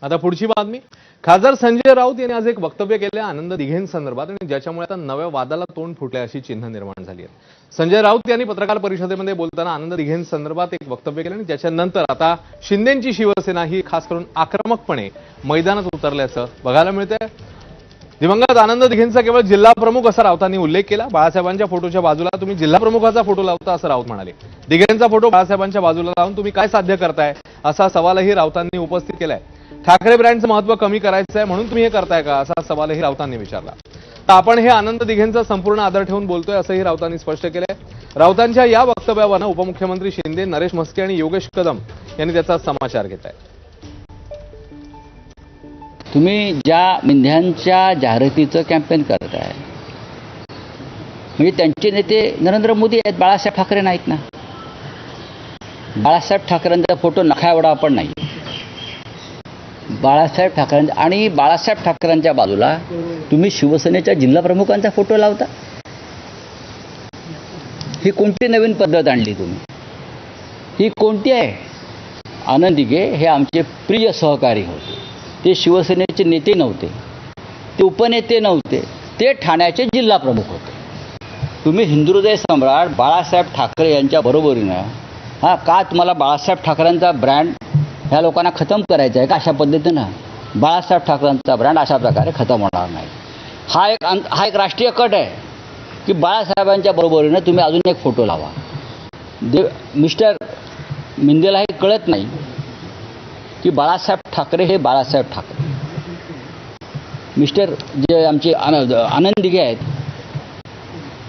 आता पुढची बातमी। खासदार संजय राऊत यांनी आज एक वक्तव्य केले आनंद दिघेंसंदर्भात आणि ज्याच्यामुळे आता नव्या वादाला तोंड फुटले अशी चिन्ह निर्माण झाली आहे। संजय राऊत यांनी पत्रकार परिषदेमध्ये बोलताना आनंद दिघेंसंदर्भात एक वक्तव्य केले आणि त्याच्यानंतर आता शिंदेंची शिवसेना ही खास करून आक्रमकपणे मैदानात उतरल्याचं बघायला मिळतंय। दिवंगत आनंद दिघेंचा केवळ जिल्हा प्रमुख असा राऊतांनी उल्लेख केला। बाळासाहेबांच्या फोटोच्या बाजूला तुम्ही जिल्हा प्रमुखाचा फोटो लावता असं राऊत म्हणाले। दिघेंचा फोटो बाळासाहेबांच्या बाजूला लावून तुम्ही काय साध्य करताय असा सवालही राऊतांनी उपस्थित केलाय। ठाकरे ब्रँडचं महत्त्व कमी करायचं आहे म्हणून तुम्ही हे करताय का असा सवालही राऊतांनी विचारला। तर आपण हे आनंद दिघेंचा संपूर्ण आदर ठेवून बोलतोय असंही राऊतांनी स्पष्ट केलंय। राऊतांच्या या वक्तव्यावरनं उपमुख्यमंत्री शिंदे, नरेश म्हस्के आणि योगेश कदम यांनी त्याचा समाचार घेतलाय। तुम्ही ज्या मिंध्यांच्या जाहिरातीचं कॅम्पेन करताय म्हणजे त्यांचे नेते नरेंद्र मोदी आहेत, बाळासाहेब ठाकरे नाहीत ना। बाळासाहेब ठाकरेंचा फोटो नखा एवढा पण नाही। बाळासाहेब ठाकरेंचा आणि बाळासाहेब ठाकरेंच्या बाजूला तुम्ही शिवसेनेच्या जिल्हा प्रमुखांचा फोटो लावता। ही कोणती नवीन पद्धत आणली तुम्ही? ही कोणती आहे? आनंद दिघे हे आमचे प्रिय सहकारी होते। ते शिवसेनेचे नेते नव्हते, ते उपनेते नव्हते, ते ठाण्याचे जिल्हा प्रमुख होते। तुम्ही हिंदुहृदय सम्राट बाळासाहेब ठाकरे यांच्या बरोबरीनं का तुम्हाला बाळासाहेब ठाकरेंचा ब्रँड ह्या लोकांना खतम करायचा आहे का? अशा पद्धतीनं बाळासाहेब ठाकरेंचा ब्रँड अशा प्रकारे खतम होणार नाही। हा एक राष्ट्रीय कट आहे की बाळासाहेबांच्या बरोबरीनं तुम्ही अजून एक फोटो लावा। मिस्टर मिंदेला हे कळत नाही की बाळासाहेब ठाकरे हे बाळासाहेब ठाकरे, मिस्टर जे आमचे आनंद दिघे आहेत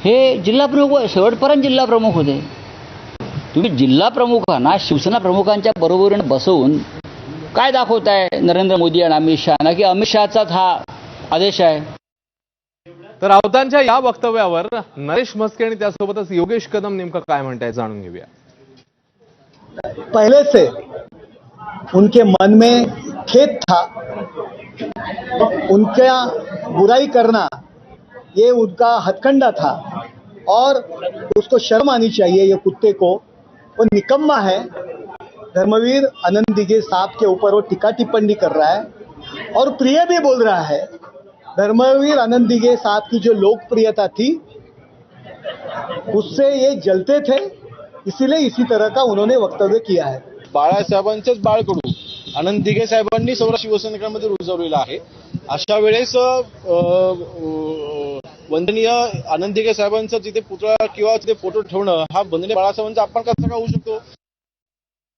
हे जिल्हा प्रमुख, शेवटपर्यंत जिल्हा प्रमुख होते। तुम्ही जिल्हा प्रमुखांना शिवसेना प्रमुखांच्या बरोबरीने बसवून काय दाखवताय नरेंद्र मोदी आणि अमित शहाना की अमित शहाचाच हा आदेश आहे? तर राऊतांच्या या वक्तव्यावर नरेश म्हस्के आणि त्यासोबतच योगेश कदम नेमकं काय म्हणताय जाणून घेऊया। पहले से उनके मन में खेद था, उनका बुराई करना ये उनका हथकंडा था और उसको शर्म आनी चाहिए। ये कुत्ते को, वो निकम्मा है। धर्मवीर आनंद दिघे साहब के ऊपर वो टीका टिप्पणी कर रहा है और प्रिय भी बोल रहा है। धर्मवीर आनंद दिघे साहब की जो लोकप्रियता थी उससे ये जलते थे, इसीलिए इसी तरह का उन्होंने वक्तव्य किया है। बाळासाहेबांचेच बाळकडू आनंद दिघे साहेबांनी सर्व शिवसैनिकांमध्ये रुजवलेला आहे। अशा वेळेस वंदनीय आनंद दिघे साहेबांचा जिथे पुतळा किंवा तिथे फोटो ठेवणं हा वंदनीय बाळासाहेबांचा अपमान कसा होऊ शकतो?